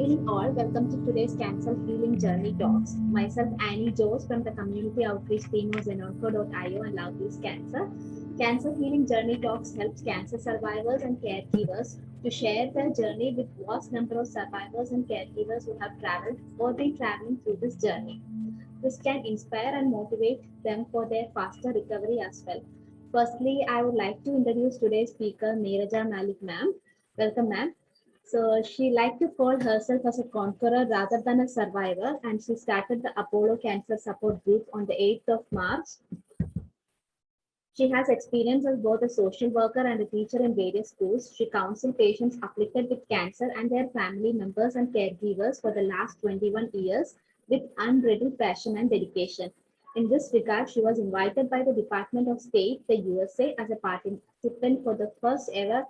evening all. Welcome to today's Cancer Healing Journey Talks. Myself Annie Jose from the community outreach team of ZenOnco.io and Love This Cancer. Cancer Healing Journey Talks helps cancer survivors and caregivers to share their journey with vast number of survivors and caregivers who have traveled or been traveling through this journey. This can inspire and motivate them for their faster recovery as well. Firstly, I would like to introduce today's speaker, Neerja Malik ma'am. Welcome, ma'am. So she liked to call herself as a conqueror rather than a survivor, and she started the Apollo Cancer Support Group on the 8th of March. She has experience as both a social worker and a teacher in various schools. She counsels patients afflicted with cancer and their family members and caregivers for the last 21 years with unbridled passion and dedication. In this regard, she was invited by the Department of State, the USA, as a participant for the first ever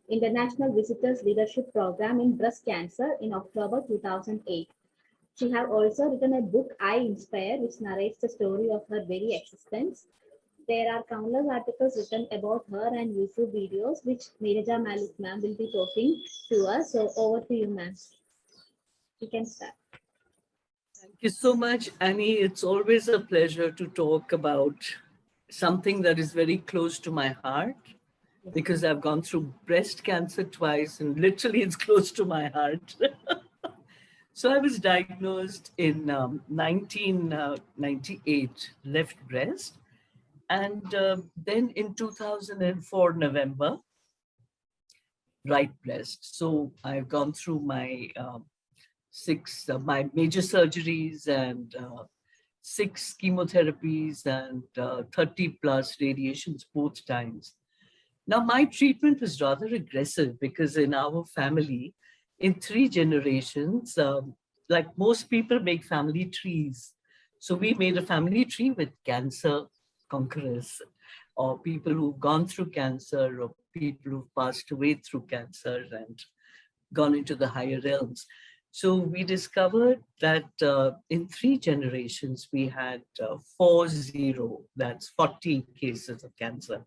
International Visitors Leadership Program in Breast Cancer in October 2008. She has also written a book, I Inspire, which narrates the story of her very existence. There are countless articles written about her and YouTube videos, which Neerja Malik ma'am will be talking to us. So over to you, ma'am. You can start. Thank you so much, Annie. It's always a pleasure to talk about something that is very close to my heart, because I've gone through breast cancer twice and literally it's close to my heart. So I was diagnosed in 1998, left breast. And then in 2004, November, right breast. So I've gone through my my major surgeries and 6 chemotherapies and 30 plus radiations both times. Now, my treatment was rather aggressive because in our family, in 3 generations, like most people make family trees. So we made a family tree with cancer conquerors, or people who've gone through cancer, or people who've passed away through cancer and gone into the higher realms. So we discovered that in 3 generations, we had 40, that's 40 cases of cancer.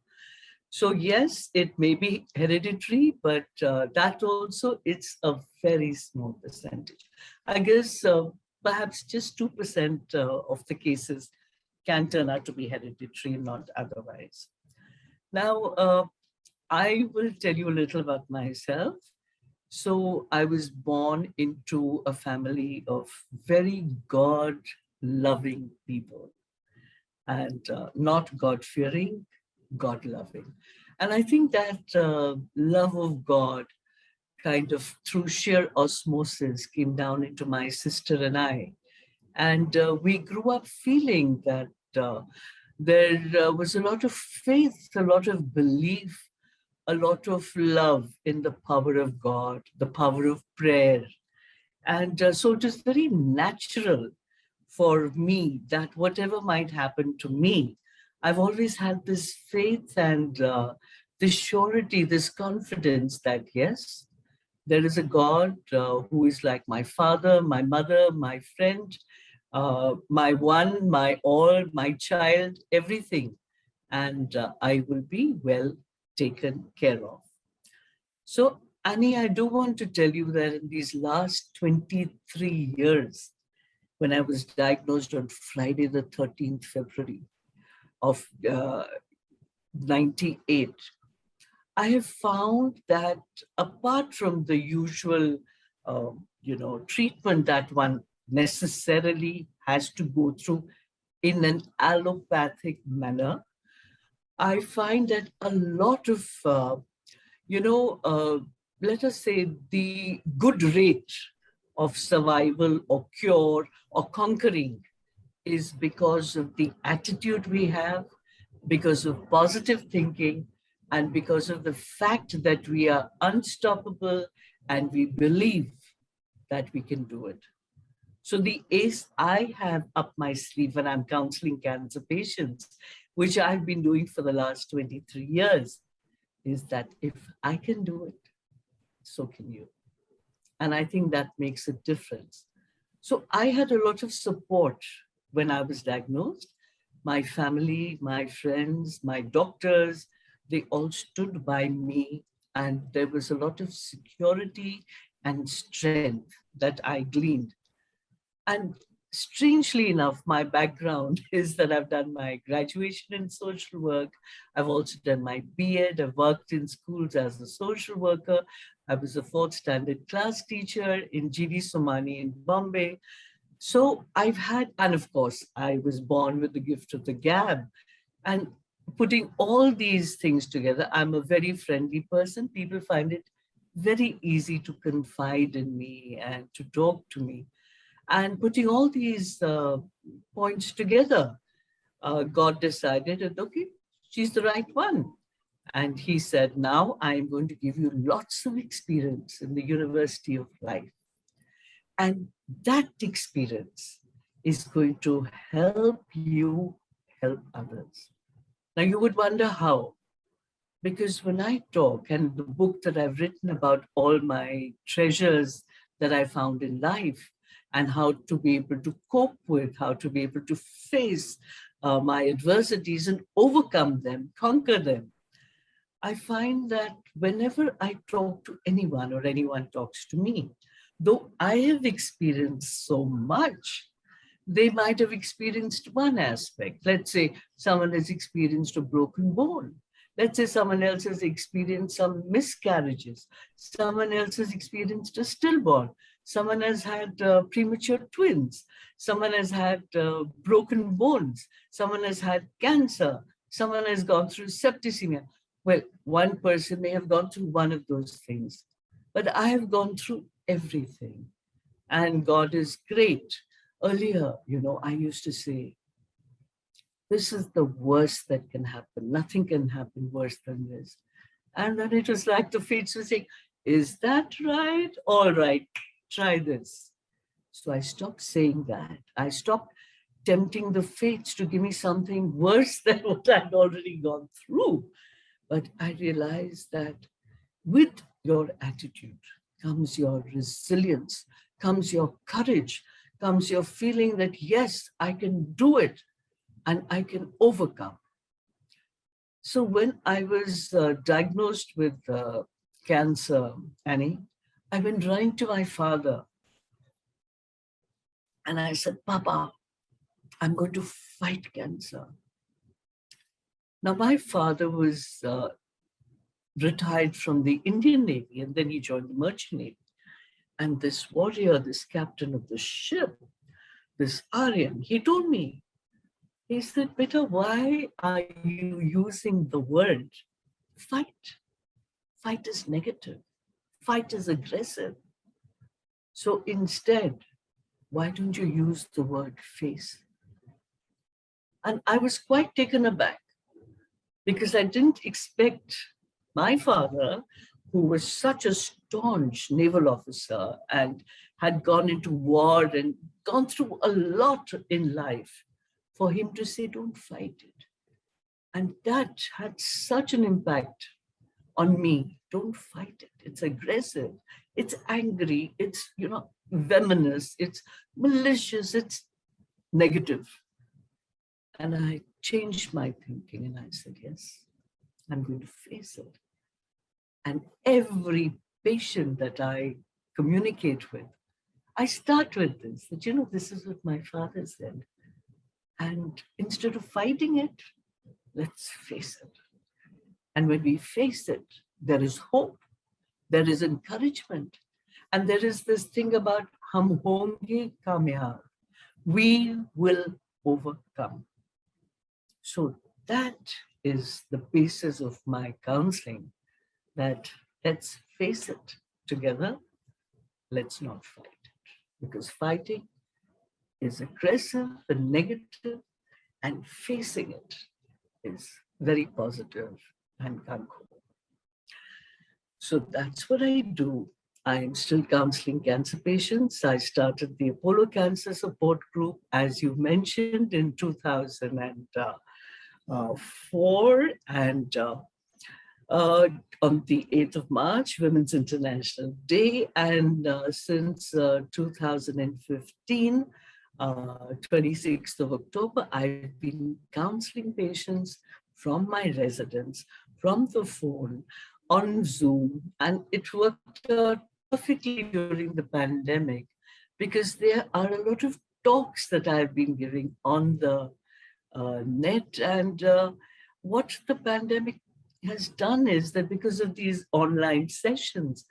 So yes, it may be hereditary, but that also, it's a very small percentage. I guess perhaps just 2% of the cases can turn out to be hereditary, not otherwise. Now, I will tell you a little about myself. So I was born into a family of very God-loving people, and not God-fearing, God-loving. And I think that love of God kind of through sheer osmosis came down into my sister and I. And we grew up feeling that there was a lot of faith, a lot of belief, a lot of love in the power of God, the power of prayer. And so it is very natural for me that whatever might happen to me, I've always had this faith and this surety, this confidence that yes, there is a God who is like my father, my mother, my friend, my one, my all, my child, everything. And I will be well taken care of. So, Annie, I do want to tell you that in these last 23 years, when I was diagnosed on Friday, the 13th February of 98, I have found that apart from the usual, treatment that one necessarily has to go through in an allopathic manner, I find that a lot of, let us say the good rate of survival or cure or conquering is because of the attitude we have, because of positive thinking, and because of the fact that we are unstoppable and we believe that we can do it. So the ace I have up my sleeve when I'm counseling cancer patients, which I've been doing for the last 23 years, is that if I can do it, so can you. And I think that makes a difference. So I had a lot of support when I was diagnosed. My family, my friends, my doctors, they all stood by me, and there was a lot of security and strength that I gleaned. And strangely enough, my background is that I've done my graduation in social work. I've also done my B.Ed. I've worked in schools as a social worker. I was a fourth standard class teacher in GD Somani in Bombay. So I've had, and of course, I was born with the gift of the gab. And putting all these things together, I'm a very friendly person. People find it very easy to confide in me and to talk to me. And putting all these points together, God decided that, okay, she's the right one. And he said, now I'm going to give you lots of experience in the University of Life. And that experience is going to help you help others. Now you would wonder how. Because when I talk, and the book that I've written about all my treasures that I found in life, and how to be able to cope with, how to be able to face my adversities and overcome them, conquer them, I find that whenever I talk to anyone or anyone talks to me, though I have experienced so much, they might have experienced one aspect. Let's say someone has experienced a broken bone. Let's say someone else has experienced some miscarriages. Someone else has experienced a stillborn. Someone has had premature twins. Someone has had broken bones. Someone has had cancer. Someone has gone through septicemia. Well, one person may have gone through one of those things, but I have gone through everything. And God is great. Earlier, I used to say, this is the worst that can happen. Nothing can happen worse than this. And then it was like the fates were saying, is that right? All right, try this. So I stopped saying that. I stopped tempting the fates to give me something worse than what I'd already gone through. But I realized that with your attitude comes your resilience, comes your courage, comes your feeling that, yes, I can do it and I can overcome. So when I was diagnosed with cancer, Annie, I went running to my father and I said, Papa, I'm going to fight cancer. Now, my father was retired from the Indian Navy and then he joined the Merchant Navy. And this warrior, this captain of the ship, this Aryan, he told me, he said, Beta, why are you using the word fight? Fight is negative. Fight is aggressive. So instead, why don't you use the word face? And I was quite taken aback because I didn't expect my father, who was such a staunch naval officer and had gone into war and gone through a lot in life, for him to say, don't fight it. And that had such an impact on me. Don't fight it. It's aggressive. It's angry. It's, venomous. It's malicious. It's negative. And I changed my thinking and I said, yes, I'm going to face it. And every patient that I communicate with, I start with this, that, this is what my father said. And instead of fighting it, let's face it. And when we face it, there is hope, there is encouragement, and there is this thing about hum honge kamyab. We will overcome. So that is the basis of my counseling, that let's face it together, let's not fight it. Because fighting is aggressive and negative, and facing it is very positive and conquer. So that's what I do. I'm still counseling cancer patients. I started the Pollachi Cancer Support Group, as you mentioned, in 2004. And on the 8th of March, Women's International Day. And since 2015, 26th of October, I've been counseling patients from my residence, from the phone, on Zoom, and it worked out perfectly during the pandemic because there are a lot of talks that I've been giving on the net. And what the pandemic has done is that because of these online sessions,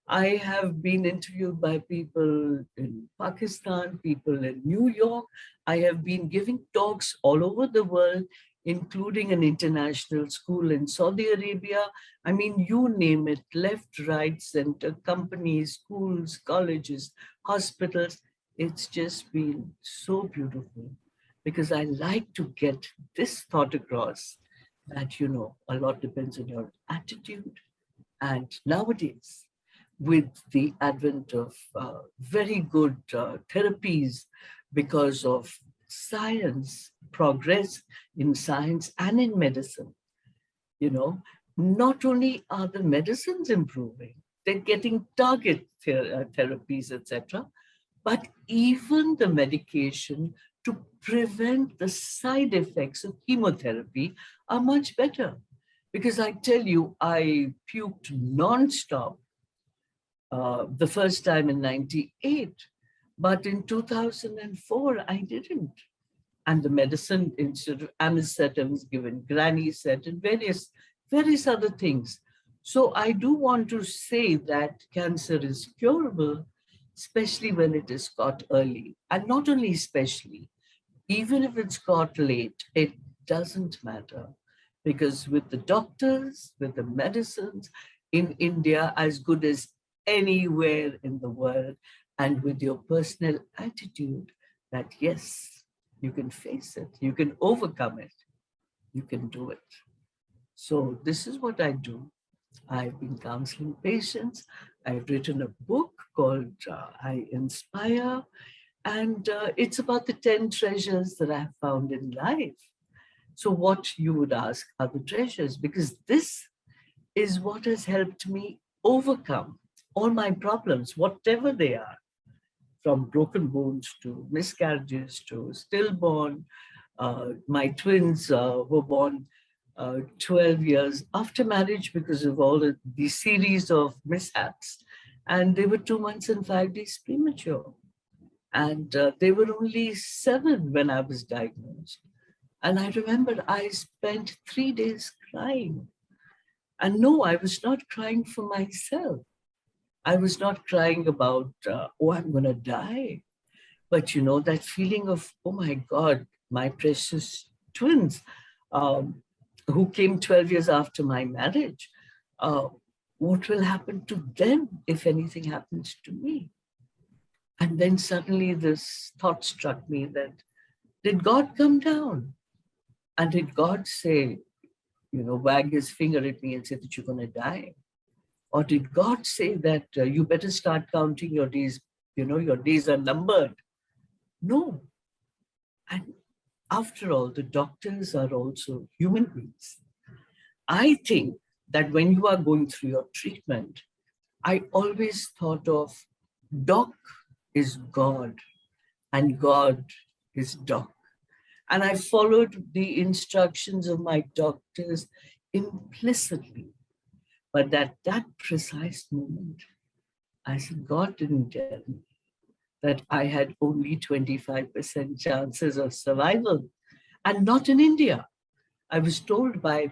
I have been interviewed by people in Pakistan, people in New York. I have been giving talks all over the world, including an international school in Saudi Arabia. I mean, you name it, left, right, center, companies, schools, colleges, hospitals. It's just been so beautiful because I like to get this thought across that, you know, a lot depends on your attitude. And nowadays, with the advent of very good therapies because of science, progress in science and in medicine, you know, not only are the medicines improving, they're getting target therapies, etc., but even the medication to prevent the side effects of chemotherapy are much better. Because I tell you, I puked non-stop the first time in 98, but in 2004, I didn't. And the medicine, instead of anisetum, was given granny set and various other things. So I do want to say that cancer is curable, especially when it is caught early. And not only especially, even if it's caught late, it doesn't matter. Because with the doctors, with the medicines in India, as good as anywhere in the world, and with your personal attitude that yes, you can face it, you can overcome it, you can do it. So this is what I do. I've been counseling patients. I've written a book called I Inspire, and it's about the 10 treasures that I've found in life. So what you would ask are the treasures, because this is what has helped me overcome all my problems, whatever they are, from broken bones to miscarriages to stillborn. My twins were born 12 years after marriage because of all of these series of mishaps. And they were 2 months and 5 days premature. And they were only 7 when I was diagnosed. And I remember I spent 3 days crying. And no, I was not crying for myself. I was not crying about, oh, I'm going to die. But, you know, that feeling of, oh my God, my precious twins um, who came 12 years after my marriage, uh, what will happen to them if anything happens to me? And then suddenly this thought struck me that, did God come down? And did God say, you know, wag his finger at me and say that you're going to die? Or did God say that you better start counting your days, you know, your days are numbered? No. And after all, the doctors are also human beings. I think that when you are going through your treatment, I always thought of doc is God and God is doc. And I followed the instructions of my doctors implicitly. But at that precise moment, I said, God didn't tell me that I had only 25% chances of survival, and not in India. I was told by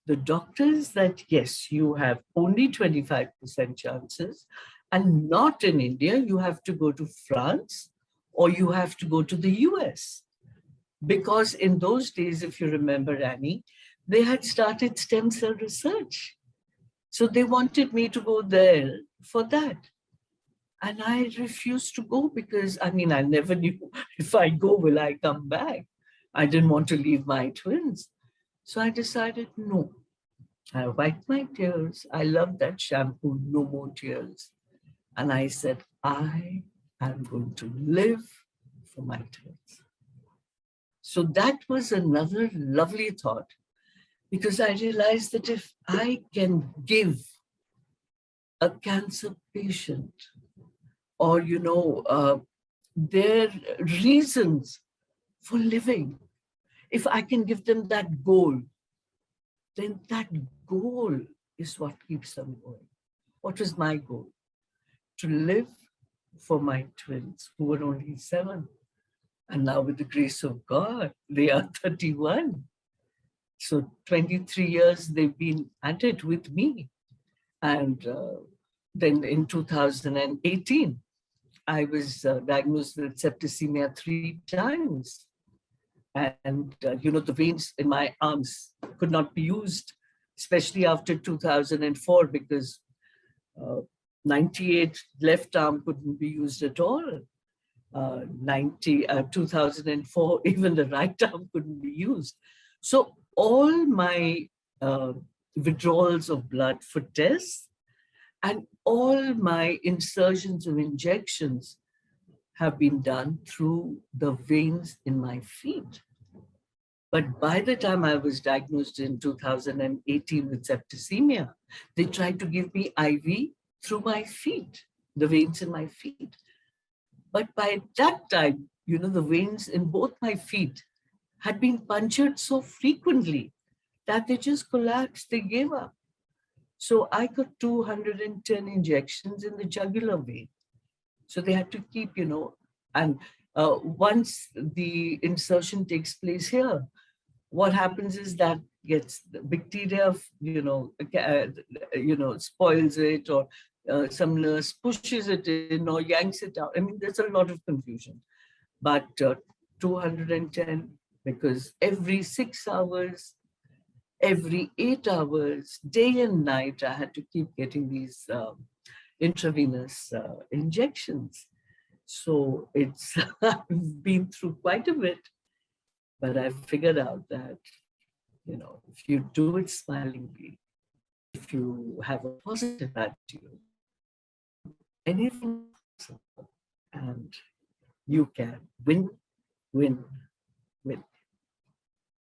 the doctors that, yes, you have only 25% chances, and not in India, you have to go to France or you have to go to the US. Because in those days, if you remember, Annie, they had started stem cell research. So they wanted me to go there for that. And I refused to go because, I mean, I never knew if I go, will I come back? I didn't want to leave my twins. So I decided, no. I wiped my tears. I love that shampoo, No More Tears. And I said, I am going to live for my twins. So that was another lovely thought, because I realized that if I can give a cancer patient or, you know, their reasons for living, if I can give them that goal, then that goal is what keeps them going. What was my goal? to live for my twins, who were only 7. And now, with the grace of God, they are 31. So 23 years they've been at it with me. And then in 2018, I was diagnosed with septicemia 3 times. And, the veins in my arms could not be used, especially after 2004, because 98 left arm couldn't be used at all. 2004, even the right arm couldn't be used. So all my withdrawals of blood for tests and all my insertions of injections have been done through the veins in my feet. But by the time I was diagnosed in 2018 with septicemia, they tried to give me IV through my feet, the veins in my feet. But by that time, the veins in both my feet had been punctured so frequently that they just collapsed, they gave up. So I got 210 injections in the jugular vein. So they had to keep, and once the insertion takes place here, what happens is that gets the bacteria, spoils it, or some nurse pushes it in or yanks it out. I mean, there's a lot of confusion. But 210, because every 6 hours, every 8 hours, day and night, I had to keep getting these intravenous injections. So it's I've been through quite a bit, but I figured out that, if you do it smilingly, if you have a positive attitude, anything is possible, and you can win, win, win.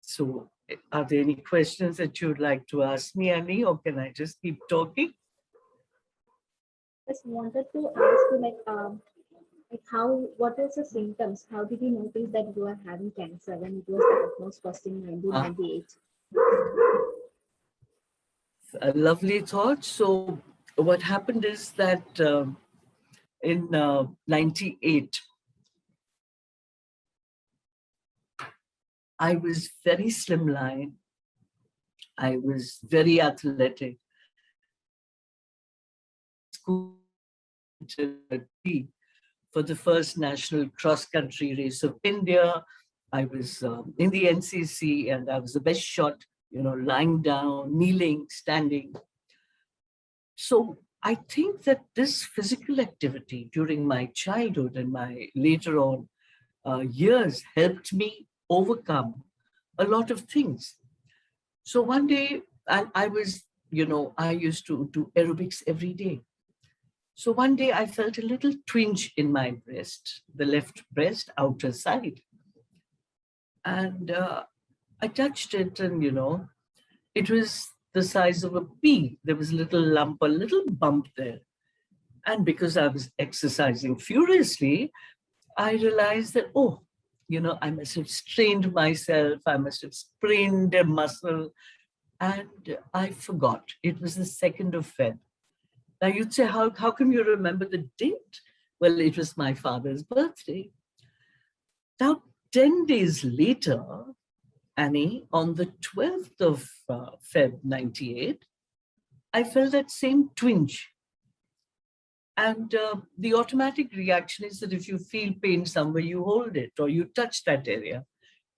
So are there any questions that you'd like to ask me, Annie, or can I just keep talking? Just wanted to ask you, what was the symptoms? How did you notice that you were having cancer when it was diagnosed first in 1998? A lovely thought. So what happened is that in 98, I was very slimline. I was very athletic. School for the first national cross-country race of India. I was in the NCC, and I was the best shot, lying down, kneeling, standing. So I think that this physical activity during my childhood and my later on years helped me overcome a lot of things. So one day, I was, I used to do aerobics every day. So one day I felt a little twinge in my breast, the left breast, outer side. And I touched it, and, it was the size of a pea. There was a little lump, a little bump there. And because I was exercising furiously, I realized that, I must have strained myself. I must have sprained a muscle. And I forgot. It was the 2nd of Feb. Now you'd say, how come you remember the date? Well, it was my father's birthday. Now, 10 days later, Annie, on the 12th of Feb 98, I felt that same twinge. And the automatic reaction is that if you feel pain somewhere, you hold it or you touch that area.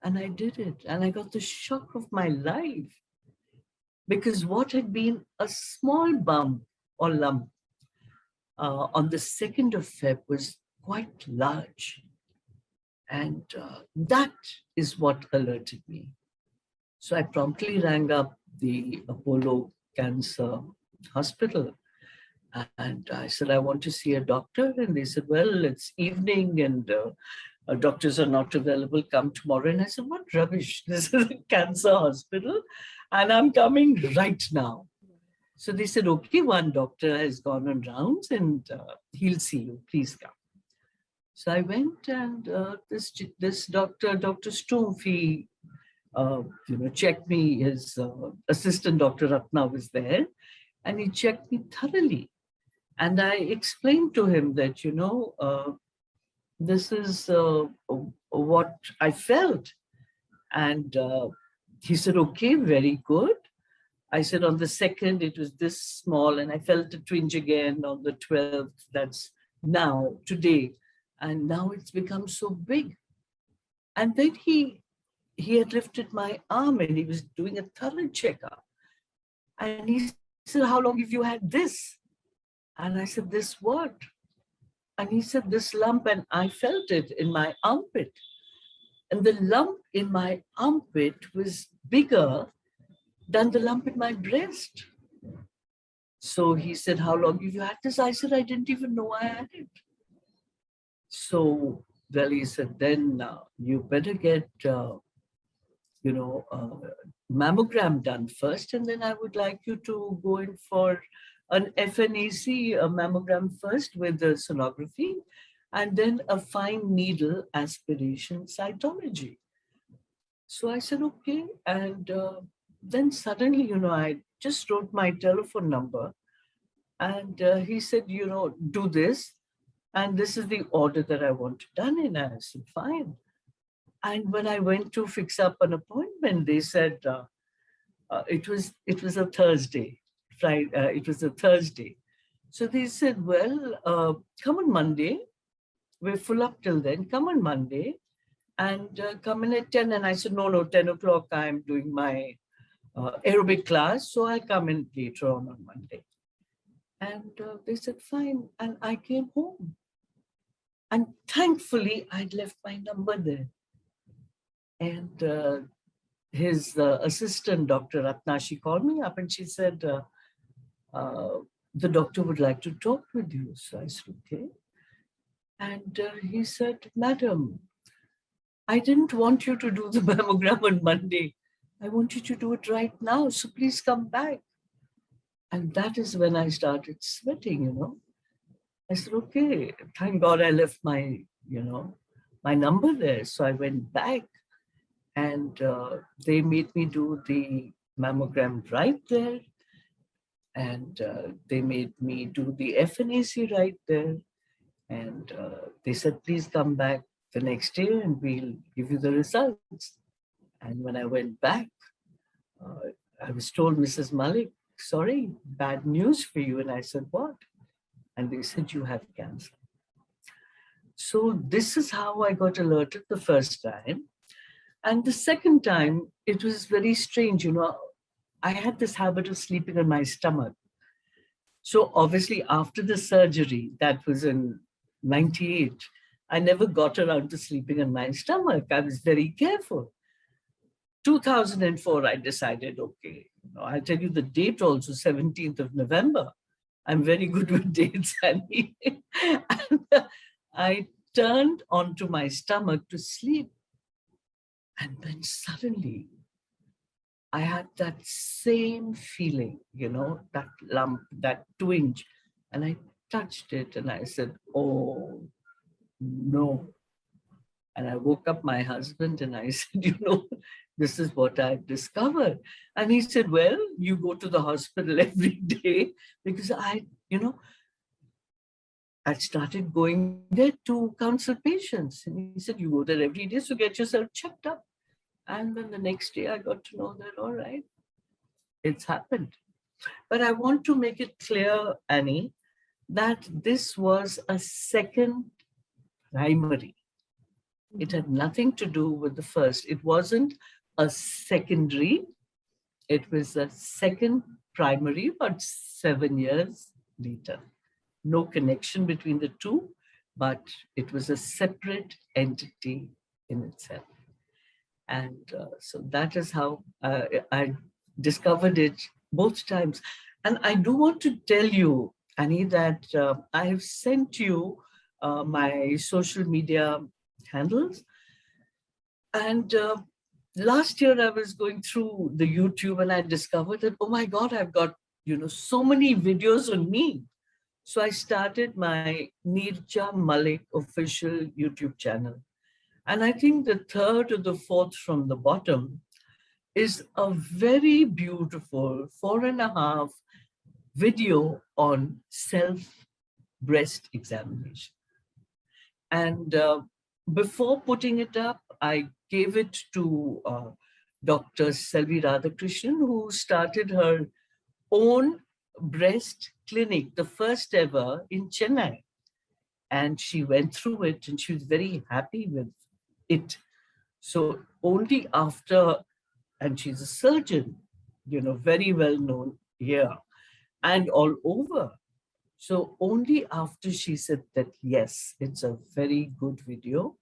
And I did it. And I got the shock of my life. Because what had been a small bump or lump on the 2nd of Feb was quite large. And that is what alerted me. So I promptly rang up the Apollo Cancer Hospital. And I said, I want to see a doctor. And they said, well, it's evening and doctors are not available. Come tomorrow. And I said, what rubbish. This is a cancer hospital. And I'm coming right now. So they said, okay, one doctor has gone on rounds and he'll see you. Please come. So I went, and this doctor, Dr. Stumpf, he checked me. His assistant, Dr. Ratna, was there, and he checked me thoroughly. And I explained to him that, this is what I felt. And he said, okay, very good. I said on the 2nd, it was this small, and I felt a twinge again on the 12th. That's now, today. And now it's become so big. And then he had lifted my arm and he was doing a thorough checkup. And he said, how long have you had this? And I said, this what? And he said, this lump, and I felt it in my armpit. And the lump in my armpit was bigger than the lump in my breast. So he said, how long have you had this? I said, I didn't even know I had it. So, well, he said, then you better get, mammogram done first. And then I would like you to go in for an FNAC mammogram first with the sonography, and then a fine needle aspiration cytology. So I said, okay. And then suddenly, I just wrote my telephone number, and he said, do this. And this is the order that I want it done in. I said, fine. And when I went to fix up an appointment, they said it was a Thursday, Friday. It was a Thursday. So they said, well, come on Monday. We're full up till then. Come on Monday and come in at 10. And I said, no, 10 o'clock, I'm doing my aerobic class. So I come in later on Monday. And they said, fine. And I came home. And thankfully, I'd left my number there. And his assistant, Dr. Ratna, she called me up and she said, the doctor would like to talk with you. So I said, okay. And he said, madam, I didn't want you to do the mammogram on Monday. I want you to do it right now. So please come back. And that is when I started sweating, I said, okay, thank God I left my, my number there. So I went back and they made me do the mammogram right there. And they made me do the FNAC right there. And they said, please come back the next day and we'll give you the results. And when I went back, I was told, Mrs. Malik, sorry, bad news for you. And I said, what? And they said, you have cancer. So this is how I got alerted the first time. And the second time, it was very strange. I had this habit of sleeping on my stomach. So obviously after the surgery, that was in 98, I never got around to sleeping on my stomach. I was very careful. 2004, I decided, okay, I'll tell you the date also, 17th of November. I'm very good with dates, Annie. And I turned onto my stomach to sleep. And then suddenly, I had that same feeling, that lump, that twinge. And I touched it and I said, oh, no. And I woke up my husband and I said, this is what I've discovered. And he said, well, you go to the hospital every day because I started going there to counsel patients. And he said, you go there every day, so get yourself checked up. And then the next day I got to know that, all right, it's happened. But I want to make it clear, Annie, that this was a second primary. It had nothing to do with the first. It wasn't a secondary. It was a second primary, but 7 years later. No connection between the two, but it was a separate entity in itself. And so that is how I discovered it both times. And I do want to tell you, Annie, that I have sent you my social media handles. And last year I was going through the YouTube and I discovered that, oh my God, I've got, so many videos on me. So I started my Neerja Malik official YouTube channel. And I think the third or the fourth from the bottom is a very beautiful 4.5 video on breast examination. And before putting it up, I gave it to Dr. Selvi Radhakrishnan, who started her own breast clinic, the first ever in Chennai. And she went through it and she was very happy with it. So only after, and she's a surgeon, very well known here and all over. So only after she said that, yes, it's a very good video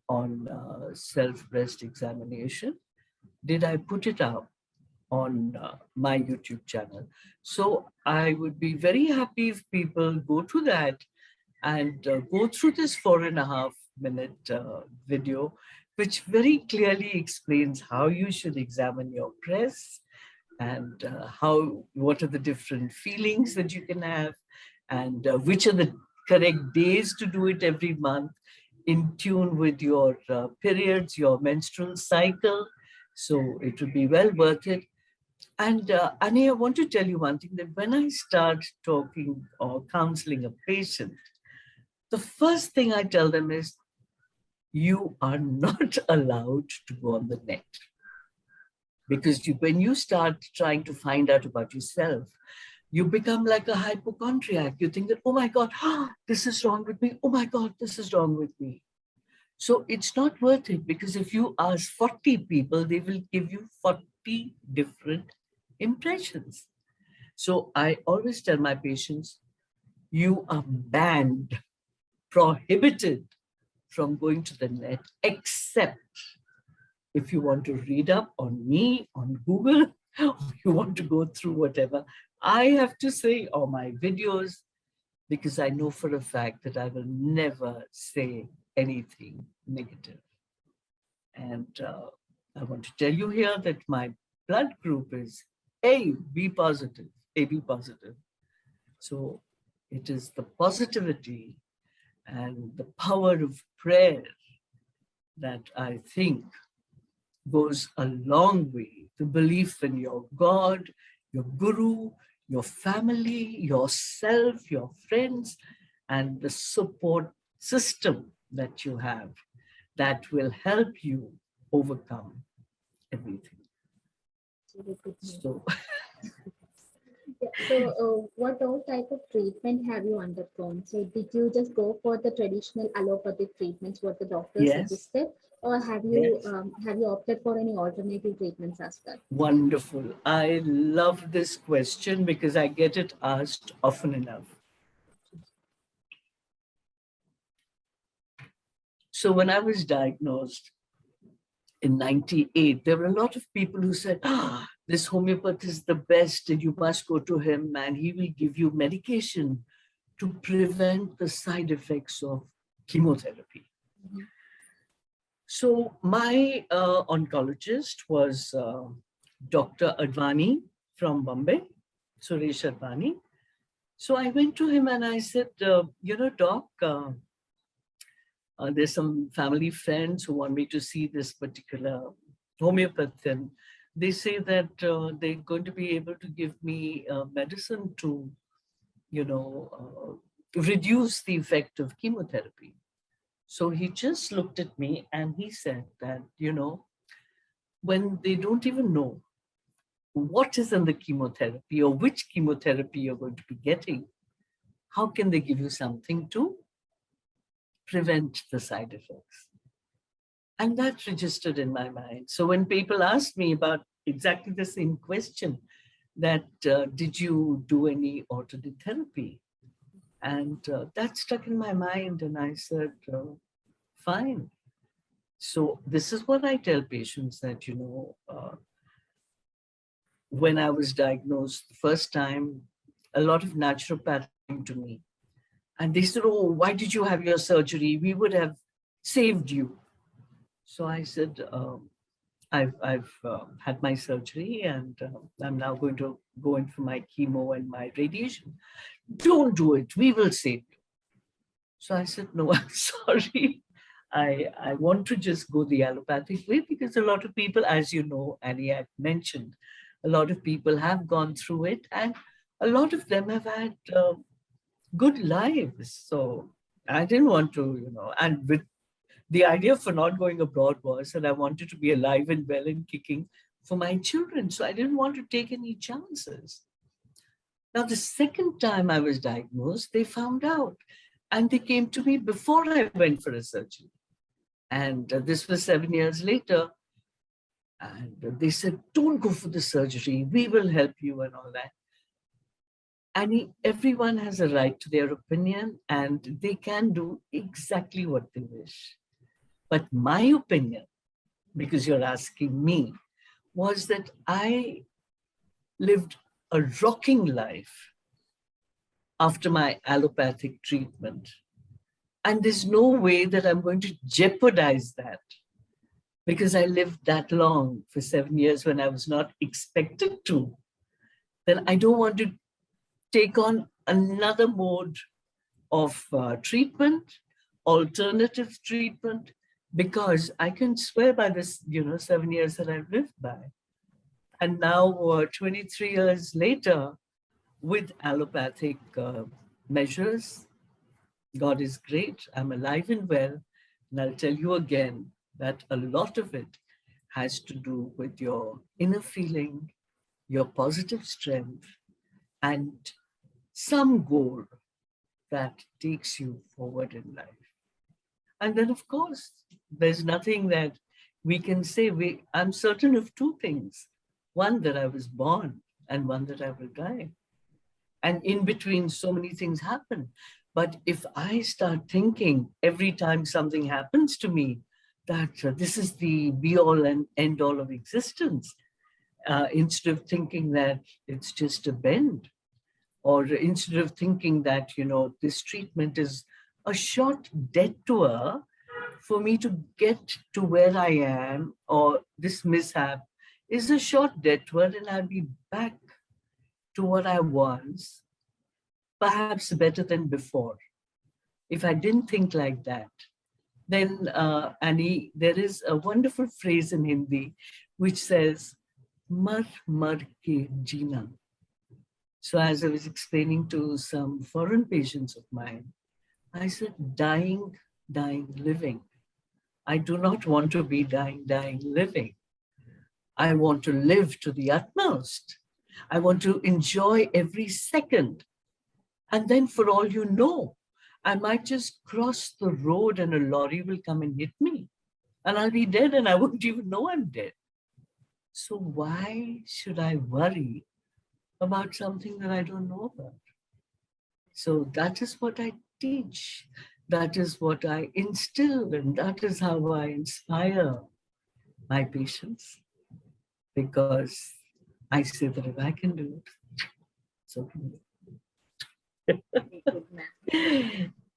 on self-breast examination, did I put it up on my YouTube channel. So I would be very happy if people go to that and go through this 4.5-minute video, which very clearly explains how you should examine your breasts and what are the different feelings that you can have, and which are the correct days to do it every month, in tune with your periods, your menstrual cycle. So it would be well worth it. And Annie, I want to tell you one thing, that when I start talking or counseling a patient, the first thing I tell them is, you are not allowed to go on the net. Because when you start trying to find out about yourself, you become like a hypochondriac. You think that, oh my God, this is wrong with me. Oh my God, this is wrong with me. So it's not worth it, because if you ask 40 people, they will give you 40 different impressions. So I always tell my patients, you are banned, prohibited from going to the net, except if you want to read up on me on Google, or you want to go through whatever I have to say, or my videos, because I know for a fact that I will never say anything negative. And I want to tell you here that my blood group is AB positive, AB positive. So it is the positivity and the power of prayer that I think goes a long way. The belief in your God, your guru, your family, yourself, your friends, and the support system that you have that will help you overcome everything. So, So what all type of treatment have you undergone? So did you just go for the traditional allopathic treatments, what the doctor suggested, or have you opted for any alternative treatments as well? Wonderful. I love this question because I get it asked often enough. So when I was diagnosed in 98, there were a lot of people who said, this homeopath is the best and you must go to him and he will give you medication to prevent the side effects of chemotherapy. Mm-hmm. So my oncologist was Dr. Advani from Bombay, Suresh Advani. So I went to him and I said, Doc, there's some family friends who want me to see this particular homeopath, and they say that they're going to be able to give me medicine to, reduce the effect of chemotherapy. So he just looked at me and he said that, when they don't even know what is in the chemotherapy or which chemotherapy you're going to be getting, how can they give you something to prevent the side effects? And that registered in my mind. So when people asked me about exactly the same question, that did you do any alternate therapy? And that stuck in my mind, and I said, fine. So this is what I tell patients, that, when I was diagnosed the first time, a lot of naturopaths came to me. And they said, oh, why did you have your surgery? We would have saved you. So I said, I've had my surgery and I'm now going to go in for my chemo and my radiation. Don't do it. We will save you. So I said, no, I'm sorry. I want to just go the allopathic way, because a lot of people, as you know, Annie, I've mentioned, a lot of people have gone through it and a lot of them have had good lives. So I didn't want to, and with the idea for not going abroad was that I wanted to be alive and well and kicking for my children. So I didn't want to take any chances. Now, the second time I was diagnosed, they found out and they came to me before I went for a surgery. And this was 7 years later. And they said, don't go for the surgery. We will help you and all that. And everyone has a right to their opinion and they can do exactly what they wish. But my opinion, because you're asking me, was that I lived a rocking life after my allopathic treatment. And there's no way that I'm going to jeopardize that because I lived that long for 7 years when I was not expected to. Then I don't want to take on another mode of treatment, alternative treatment, because I can swear by this, 7 years that I've lived by. And now 23 years later, with allopathic measures, God is great. I'm alive and well. And I'll tell you again that a lot of it has to do with your inner feeling, your positive strength, and some goal that takes you forward in life. And then, of course, there's nothing that we can say. I'm certain of two things. One, that I was born, and one, that I will die. And in between, so many things happen. But if I start thinking every time something happens to me, that this is the be all and end all of existence, instead of thinking that it's just a bend, or instead of thinking that, this treatment is a short detour for me to get to where I am, or this mishap is a short detour and I'll be back to what I was, perhaps better than before. If I didn't think like that, then, Annie, there is a wonderful phrase in Hindi which says, mar mar ke jeena. So as I was explaining to some foreign patients of mine, I said, dying, living. I do not want to be dying, living. I want to live to the utmost. I want to enjoy every second. And then for all you know, I might just cross the road and a lorry will come and hit me. And I'll be dead and I won't even know I'm dead. So why should I worry about something that I don't know about? So that is what I teach. That is what I instill, and that is how I inspire my patients. Because I say that if I can do it, so can you.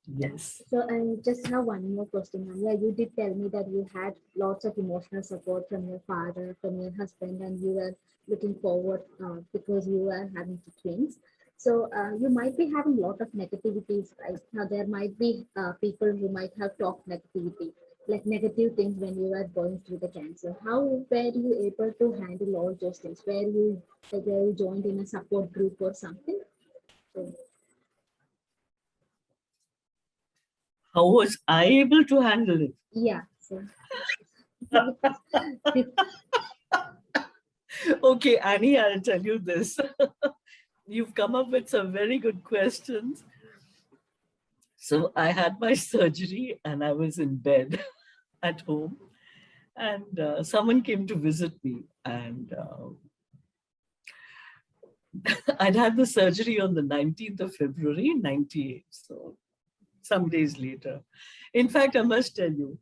Yes. So I just have one more question, ma'am. Yeah, you did tell me that you had lots of emotional support from your father, from your husband, and you were looking forward because you were having the twins. So you might be having a lot of negativities, right? Now there might be people who might have talked negativity, like negative things when you were going through the cancer. How were you able to handle all those things? Were you joined in a support group or something? So, How was I able to handle it? yeah. So Okay, Annie, I'll tell you this. You've come up with some very good questions. So I had my surgery and I was in bed at home, and someone came to visit me, and I'd had the surgery on the 19th of February, 98. So some days later. In fact, I must tell you,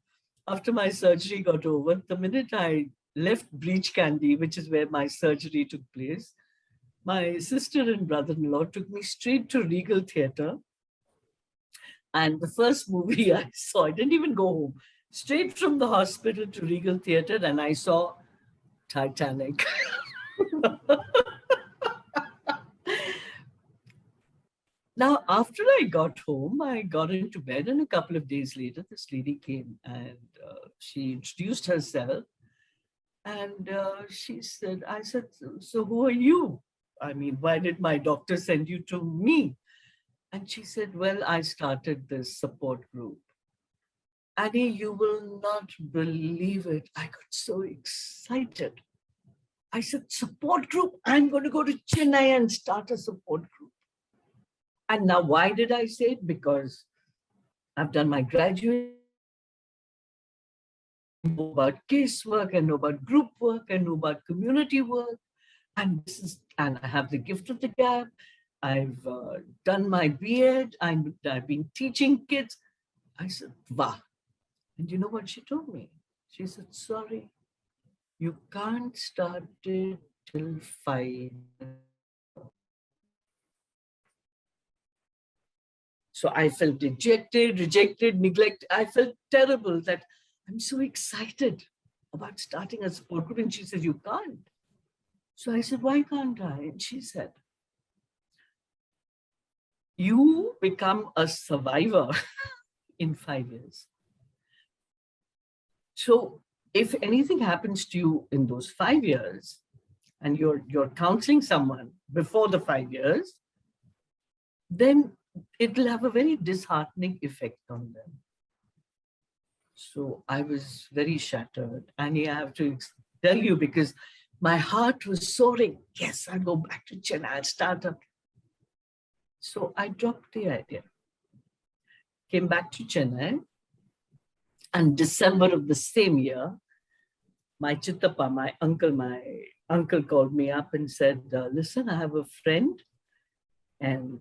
after my surgery got over, the minute I left Breach Candy, which is where my surgery took place, my sister and brother-in-law took me straight to Regal Theatre. And the first movie I saw, I didn't even go home, straight from the hospital to Regal Theatre, and I saw Titanic. Now, after I got home, I got into bed, and a couple of days later, this lady came and she introduced herself. And she said, I said, so who are you? I mean, why did my doctor send you to me? And she said, well, I started this support group. Annie, you will not believe it. I got so excited. I said, support group? I'm going to go to Chennai and start a support group. And now, why did I say it? Because I've done my graduate, I know about casework, I know about group work, I know about community work. And I have the gift of the gab. I've done my B.Ed. I've been teaching kids. I said, wow. And you know what she told me? She said, sorry, you can't start it till 5. So I felt dejected, rejected, neglected. I felt terrible that I'm so excited about starting a support group. And she said, you can't. So I said, why can't I? And she said, you become a survivor in 5 years. So if anything happens to you in those 5 years, and you're counseling someone before the 5 years, then it will have a very disheartening effect on them. So I was very shattered. And I have to tell you, because my heart was soaring. Yes, I'll go back to Chennai, I'll start up. So I dropped the idea. Came back to Chennai. And December of the same year, my chittappa, my uncle called me up and said, listen, I have a friend and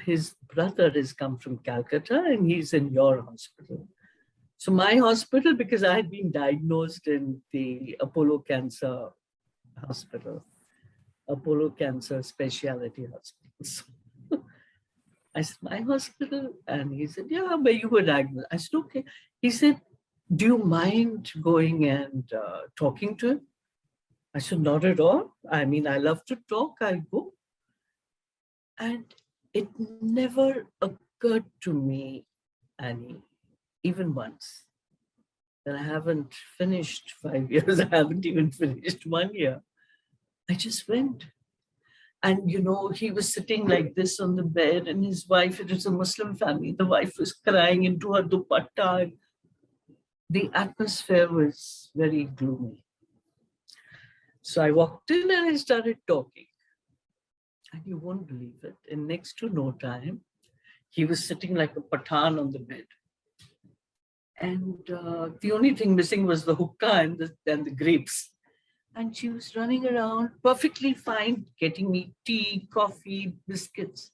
his brother has come from Calcutta and he's in your hospital. So my hospital, because I had been diagnosed in the Apollo Cancer Hospital, Apollo Cancer Specialty Hospital. So I said, my hospital? And he said, yeah, but you were diagnosed. I said, okay. He said, do you mind going and talking to him? I said, not at all. I mean, I love to talk, I'll go. And it never occurred to me, Annie, even once, that I haven't finished 5 years. I haven't even finished 1 year. I just went. And, you know, he was sitting like this on the bed and his wife, it was a Muslim family, the wife was crying into her dupatta. The atmosphere was very gloomy. So I walked in and I started talking. And you won't believe it. In next to no time, he was sitting like a Pathan on the bed. And the only thing missing was the hookah and the grapes. And she was running around perfectly fine, getting me tea, coffee, biscuits.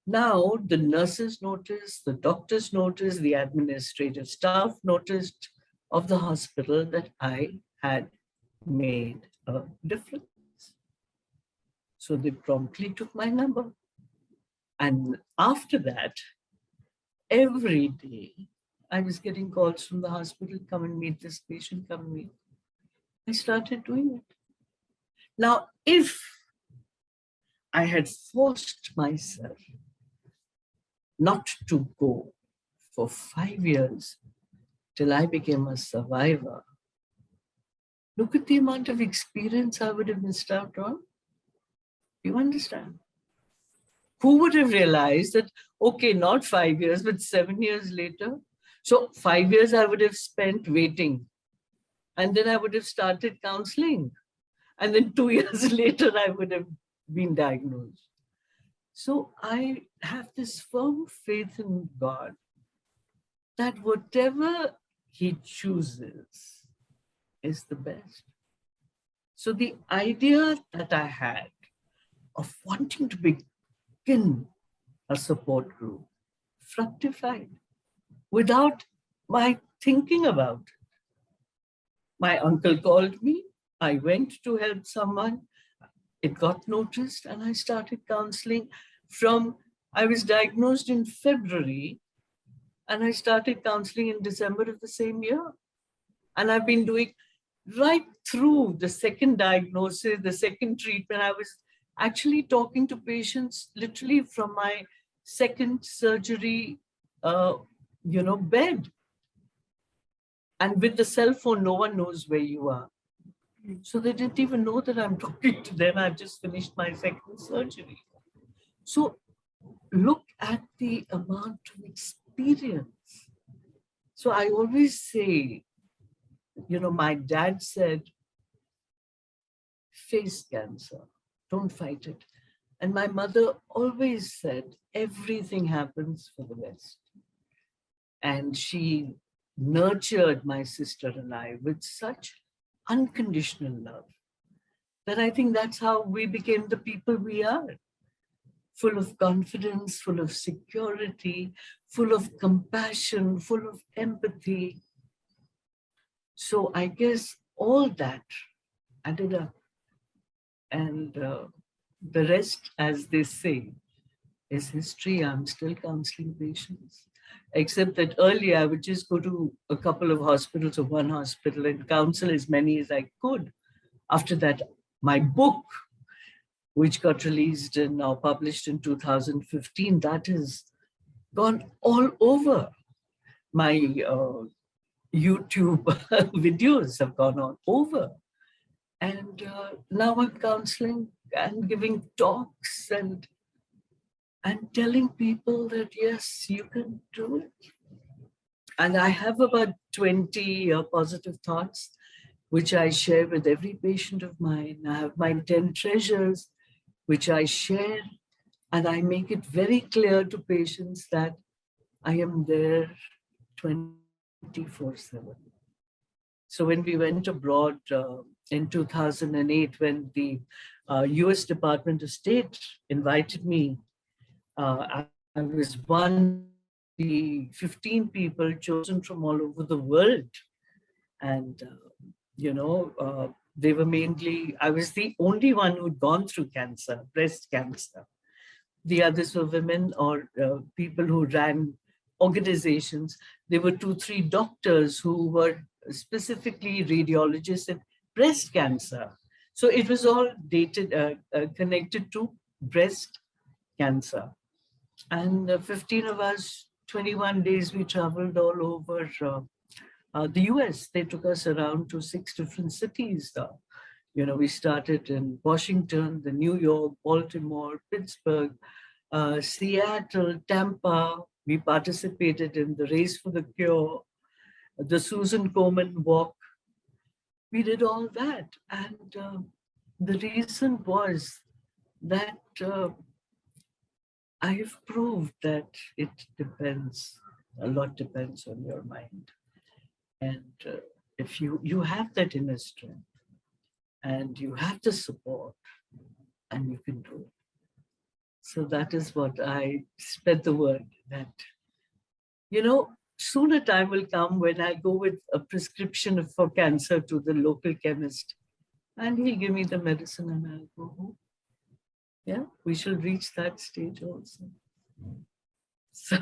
Now the nurses noticed, the doctors noticed, the administrative staff noticed of the hospital that I had made a difference. So they promptly took my number. And after that, every day, I was getting calls from the hospital, come and meet this patient, come and meet. I started doing it. Now, if I had forced myself not to go for 5 years till I became a survivor, look at the amount of experience I would have missed out on. You understand? Who would have realized that, okay, not 5 years, but 7 years later? So 5 years I would have spent waiting. And then I would have started counseling. And then 2 years later, I would have been diagnosed. So I have this firm faith in God that whatever He chooses is the best. So the idea that I had of wanting to begin a support group fructified without my thinking about it. My uncle called me. I went to help someone. It got noticed and I started counseling I was diagnosed in February and I started counseling in December of the same year. And I've been doing right through the second diagnosis, the second treatment. I was actually talking to patients literally from my second surgery, bed. And with the cell phone, no one knows where you are. So they didn't even know that I'm talking to them. I've just finished my second surgery. So look at the amount of experience. So I always say, my dad said, face cancer, don't fight it. And my mother always said, everything happens for the best. And she nurtured my sister and I with such unconditional love that I think that's how we became the people we are. Full of confidence, full of security, full of compassion, full of empathy. So I guess all that added up. And the rest, as they say, is history. I'm still counseling patients. Except that earlier I would just go to a couple of hospitals or one hospital and counsel as many as I could. After that, my book, which got released and now published in 2015, that has gone all over. My YouTube videos have gone all over. And now I'm counseling and giving talks and telling people that, yes, you can do it. And I have about 20 positive thoughts, which I share with every patient of mine. I have my 10 treasures, which I share, and I make it very clear to patients that I am there 24/7. So when we went abroad in 2008, when the US Department of State invited me, I was one the 15 people chosen from all over the world. And, they were mainly, I was the only one who'd gone through cancer, breast cancer. The others were women or people who ran organizations. There were 2-3 doctors who were specifically radiologists in breast cancer. So it was all connected to breast cancer. And 15 of us, 21 days, we traveled all over the US. They took us around to 6 different cities. We started in Washington, the New York, Baltimore, Pittsburgh, Seattle, Tampa. We participated in the Race for the Cure, the Susan Komen Walk. We did all that. And the reason was that I've proved that it depends, a lot depends on your mind. And if you have that inner strength and you have the support, and you can do it. So that is what I spread the word that, soon a time will come when I go with a prescription for cancer to the local chemist and he'll give me the medicine and I'll go home. Yeah, we shall reach that stage also. So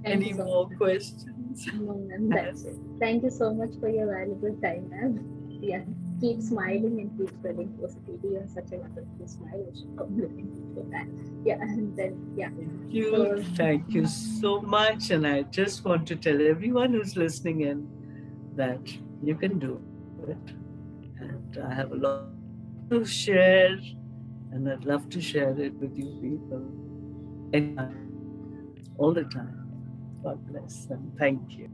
any more questions? No, ma'am, that's it. Thank you so much for your valuable time, ma'am. Yeah, keep smiling and keep spreading positivity. You have such a wonderful smile. I should compliment you for that. Yeah, and then, yeah. Thank you so much. And I just want to tell everyone who's listening in that you can do it. And I have a lot to share, and I'd love to share it with you people anytime, all the time. God bless and thank you.